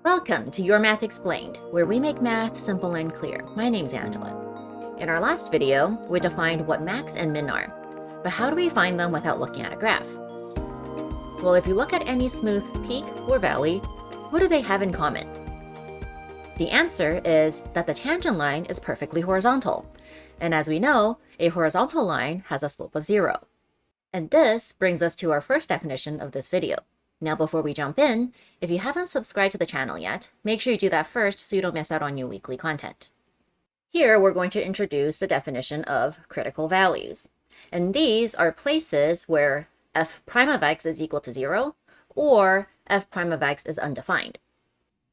Welcome to Your Math Explained, where we make math simple and clear. My name's Angela. In our last video, we defined what max and min are, but how do we find them without looking at a graph? Well, if you look at any smooth peak or valley, what do they have in common? The answer is that the tangent line is perfectly horizontal, and as we know, a horizontal line has a slope of 0. And this brings us to our first definition of this video. Now, before we jump in, if you haven't subscribed to the channel yet, make sure you do that first so you don't miss out on new weekly content. Here, we're going to introduce the definition of critical values. And these are places where f prime of x is equal to 0 or f prime of x is undefined.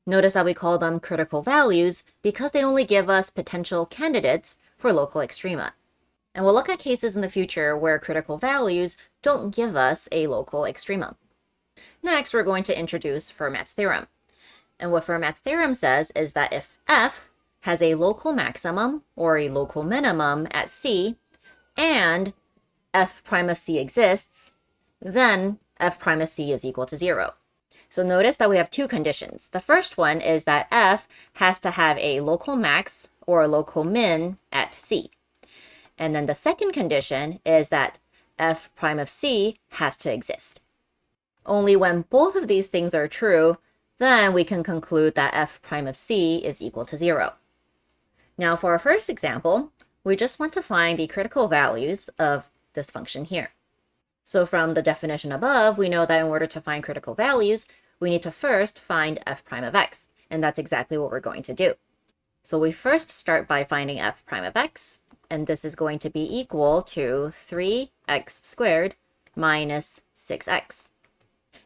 Notice that we call them critical values because they only give us potential candidates for local extrema. And we'll look at cases in the future where critical values don't give us a local extremum. Next, we're going to introduce Fermat's theorem. And what Fermat's theorem says is that if f has a local maximum or a local minimum at C, and f prime of C exists, then f prime of C is equal to 0. So notice that we have two conditions. The first one is that f has to have a local max or a local min at C. And then the second condition is that f prime of C has to exist. Only when both of these things are true, then we can conclude that f prime of C is equal to 0. Now for our first example, we just want to find the critical values of this function here. So from the definition above, we know that in order to find critical values, we need to first find f prime of x, and that's exactly what we're going to do. So we first start by finding f prime of x, and this is going to be equal to 3x squared minus 6x.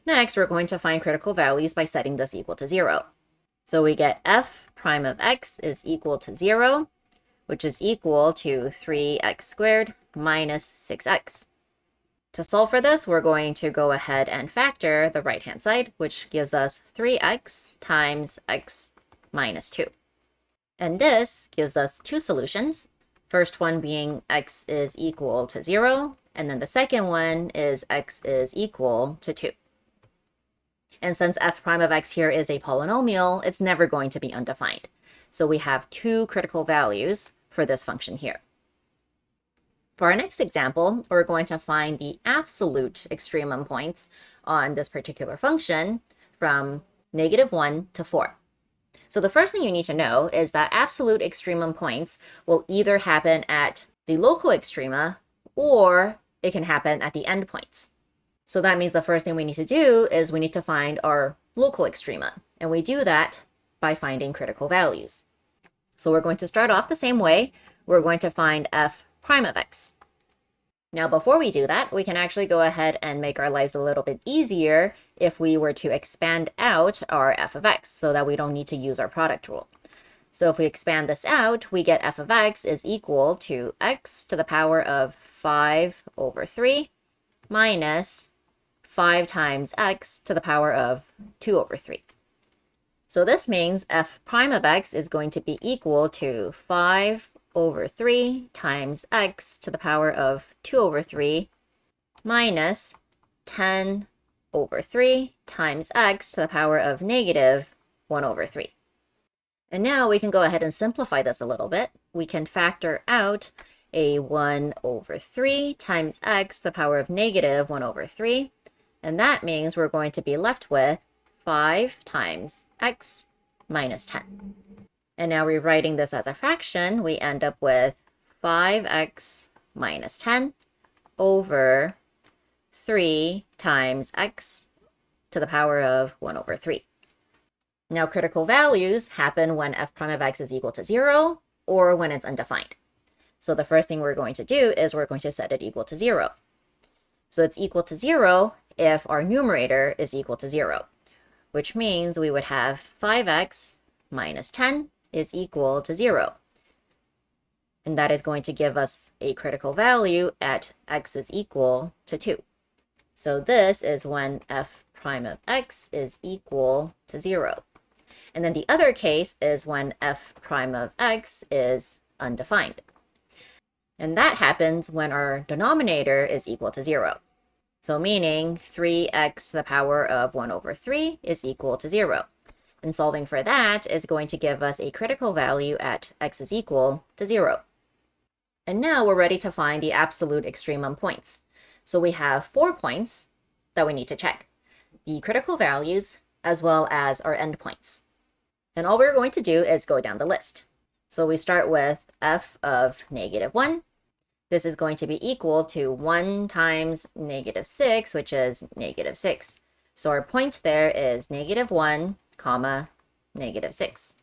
Next, we're going to find critical values by setting this equal to 0. So we get f prime of x is equal to 0, which is equal to 3x squared minus 6x. To solve for this, we're going to go ahead and factor the right-hand side, which gives us 3x times x minus 2. And this gives us two solutions. First one being x is equal to 0, and then the second one is x is equal to 2. And since f prime of x here is a polynomial, it's never going to be undefined. So we have two critical values for this function here. For our next example, we're going to find the absolute extremum points on this particular function from -1 to 4. So the first thing you need to know is that absolute extremum points will either happen at the local extrema or it can happen at the endpoints. So that means the first thing we need to do is we need to find our local extrema, and we do that by finding critical values. So we're going to start off the same way. We're going to find f prime of x. Now before we do that, we can actually go ahead and make our lives a little bit easier if we were to expand out our f of x so that we don't need to use our product rule. So if we expand this out, we get f of x is equal to x to the power of 5 over 3 minus 5 times x to the power of 2 over 3. So this means f prime of x is going to be equal to 5 over 3 times x to the power of 2 over 3 minus 10 over 3 times x to the power of negative 1 over 3. And now we can go ahead and simplify this a little bit. We can factor out a 1 over 3 times x to the power of negative 1 over 3. And that means we're going to be left with 5 times x minus 10. And now rewriting this as a fraction, we end up with 5x minus 10 over 3 times x to the power of 1 over 3. Now critical values happen when f prime of x is equal to 0 or when it's undefined. So the first thing we're going to do is we're going to set it equal to 0. So it's equal to 0 if our numerator is equal to 0, which means we would have 5x minus 10 is equal to 0. And that is going to give us a critical value at x is equal to 2. So this is when f prime of x is equal to 0. And then the other case is when f prime of x is undefined. And that happens when our denominator is equal to 0. So meaning 3x to the power of 1 over 3 is equal to 0. And solving for that is going to give us a critical value at x is equal to 0. And now we're ready to find the absolute extremum points. So we have 4 points that we need to check: the critical values as well as our endpoints. And all we're going to do is go down the list. So we start with f of -1. This is going to be equal to 1 times -6, which is -6. So our point there is -1, comma, -6.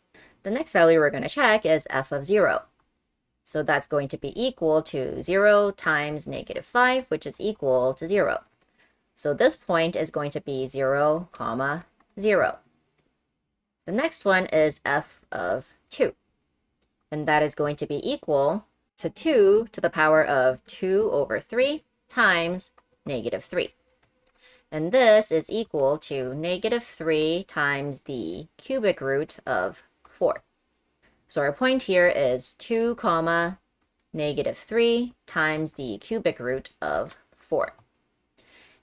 The next value we're going to check is f of 0. So that's going to be equal to 0 times -5, which is equal to 0. So this point is going to be 0, comma, 0. The next one is f of 2. And that is going to be equal to 2 to the power of 2 over 3 times -3. And this is equal to -3 times the cubic root of 4. So our point here is 2 comma -3 times the cubic root of 4.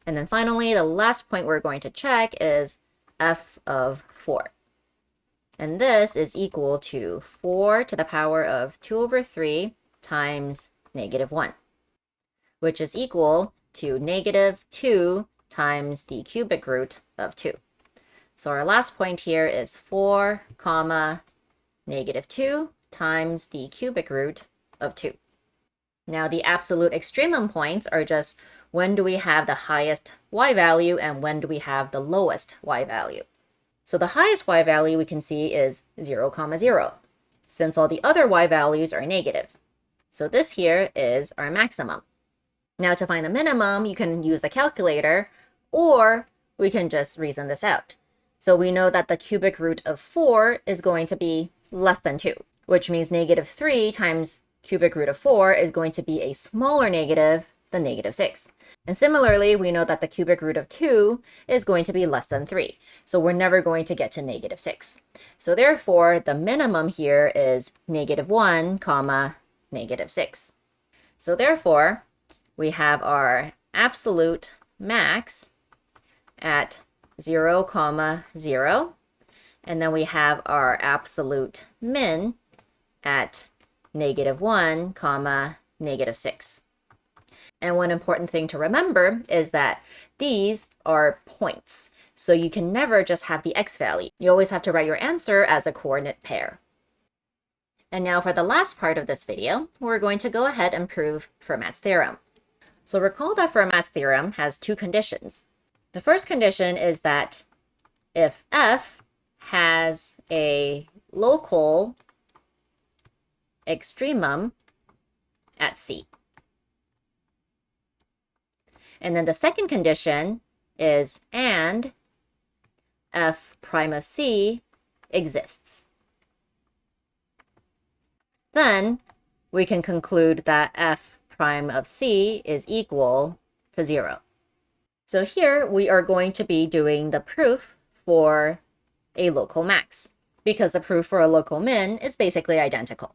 And then finally, the last point we're going to check is f of 4. And this is equal to 4 to the power of 2 over 3 times -1, which is equal to -2 times the cubic root of 2. So our last point here is 4 comma -2 times the cubic root of 2. Now the absolute extremum points are just when do we have the highest y value and when do we have the lowest y value. So the highest y value we can see is 0, 0, since all the other y values are negative. So this here is our maximum. Now to find the minimum, you can use a calculator, or we can just reason this out. So we know that the cubic root of 4 is going to be less than 2, which means -3 times cubic root of 4 is going to be a smaller negative than -6. And similarly, we know that the cubic root of 2 is going to be less than 3. So we're never going to get to -6. So therefore, the minimum here is -1 comma -6. So therefore, we have our absolute max at 0, 0. And then we have our absolute min at -1, comma, -6. And one important thing to remember is that these are points. So you can never just have the x value. You always have to write your answer as a coordinate pair. And now for the last part of this video, we're going to go ahead and prove Fermat's theorem. So recall that Fermat's theorem has 2 conditions. The first condition is that if f has a local extremum at C. And then the second condition is and f prime of C exists. Then we can conclude that f prime of C is equal to 0. So here we are going to be doing the proof for a local max, because the proof for a local min is basically identical.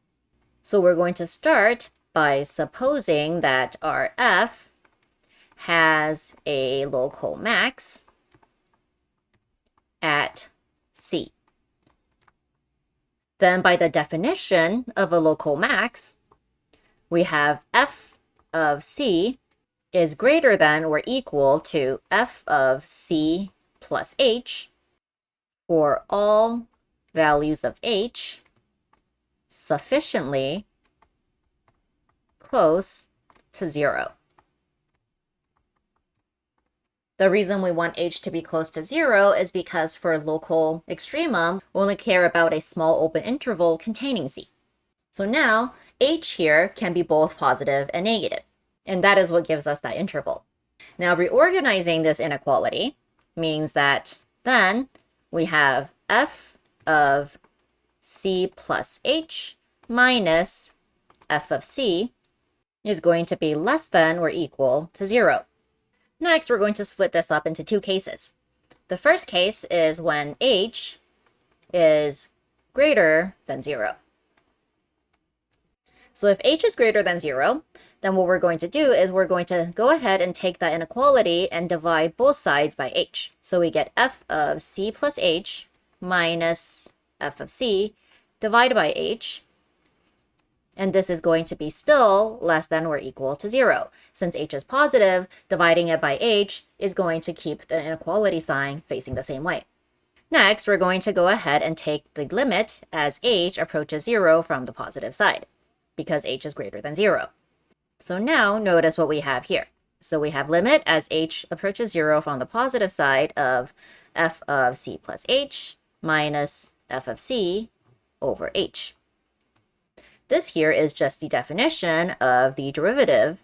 So we're going to start by supposing that our f has a local max at C. Then by the definition of a local max, we have f of C is greater than or equal to f of C plus h for all values of h sufficiently close to 0. The reason we want h to be close to 0 is because for local extremum, we only care about a small open interval containing C. So now h here can be both positive and negative, and that is what gives us that interval. Now reorganizing this inequality means that then we have f of C plus h minus f of C is going to be less than or equal to 0. Next, we're going to split this up into 2 cases. The first case is when h is greater than 0. So if h is greater than 0, then what we're going to do is we're going to go ahead and take that inequality and divide both sides by h. So we get f of C plus h minus f of c divided by h. And this is going to be still less than or equal to 0. Since h is positive, dividing it by h is going to keep the inequality sign facing the same way. Next, we're going to go ahead and take the limit as h approaches 0 from the positive side, because h is greater than 0. So now notice what we have here. So we have limit as h approaches 0 from the positive side of f of c plus h minus f of c over h. This here is just the definition of the derivative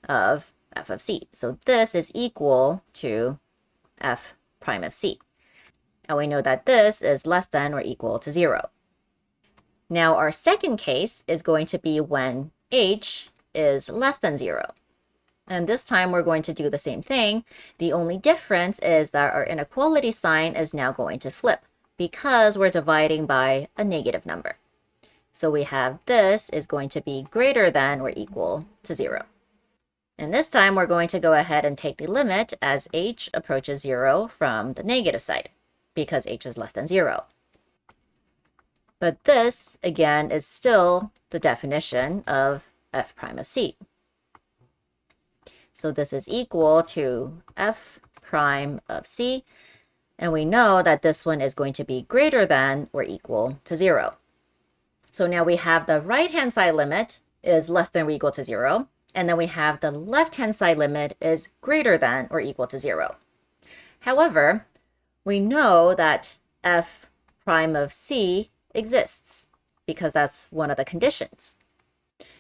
of f of c. So this is equal to f prime of c. And we know that this is less than or equal to 0. Now our second case is going to be when h is less than 0. And this time we're going to do the same thing. The only difference is that our inequality sign is now going to flip because we're dividing by a negative number. So we have this is going to be greater than or equal to 0. And this time we're going to go ahead and take the limit as h approaches 0 from the negative side, because h is less than 0. But this, again, is still the definition of f prime of c. So this is equal to f prime of c, and we know that this one is going to be greater than or equal to 0. So now we have the right-hand side limit is less than or equal to 0, and then we have the left-hand side limit is greater than or equal to 0. However, we know that f prime of c exists because that's one of the conditions.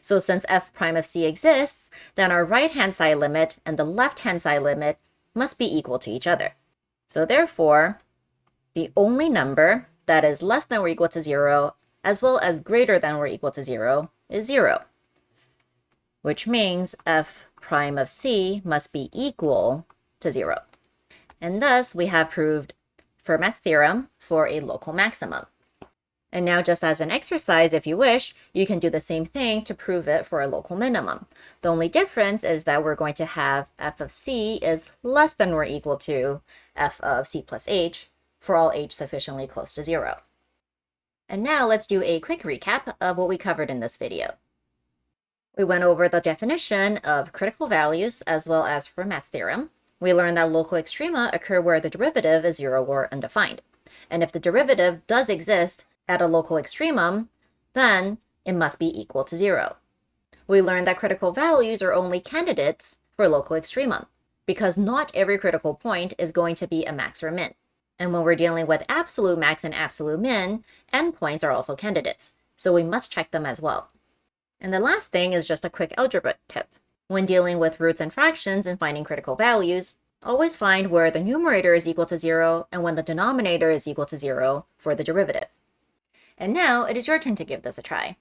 So since f prime of c exists, then our right-hand side limit and the left-hand side limit must be equal to each other. So therefore, the only number that is less than or equal to 0 as well as greater than or equal to 0 is 0, which means f prime of c must be equal to 0. And thus, we have proved Fermat's theorem for a local maximum. And now, just as an exercise, if you wish, you can do the same thing to prove it for a local minimum. The only difference is that we're going to have f of c is less than or equal to f of c plus h for all h sufficiently close to 0. And now let's do a quick recap of what we covered in this video. We went over the definition of critical values as well as Fermat's theorem. We learned that local extrema occur where the derivative is 0 or undefined. And if the derivative does exist at a local extremum, then it must be equal to 0. We learned that critical values are only candidates for local extremum, because not every critical point is going to be a max or min. And when we're dealing with absolute max and absolute min, endpoints are also candidates, so we must check them as well. And the last thing is just a quick algebra tip. When dealing with roots and fractions and finding critical values, always find where the numerator is equal to 0 and when the denominator is equal to 0 for the derivative. And now it is your turn to give this a try.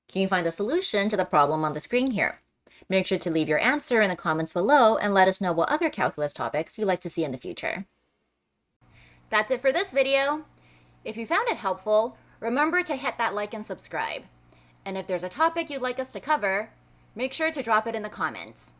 Can you find the solution to the problem on the screen here? Make sure to leave your answer in the comments below and let us know what other calculus topics you'd like to see in the future. That's it for this video. If you found it helpful, remember to hit that like and subscribe. And if there's a topic you'd like us to cover, make sure to drop it in the comments.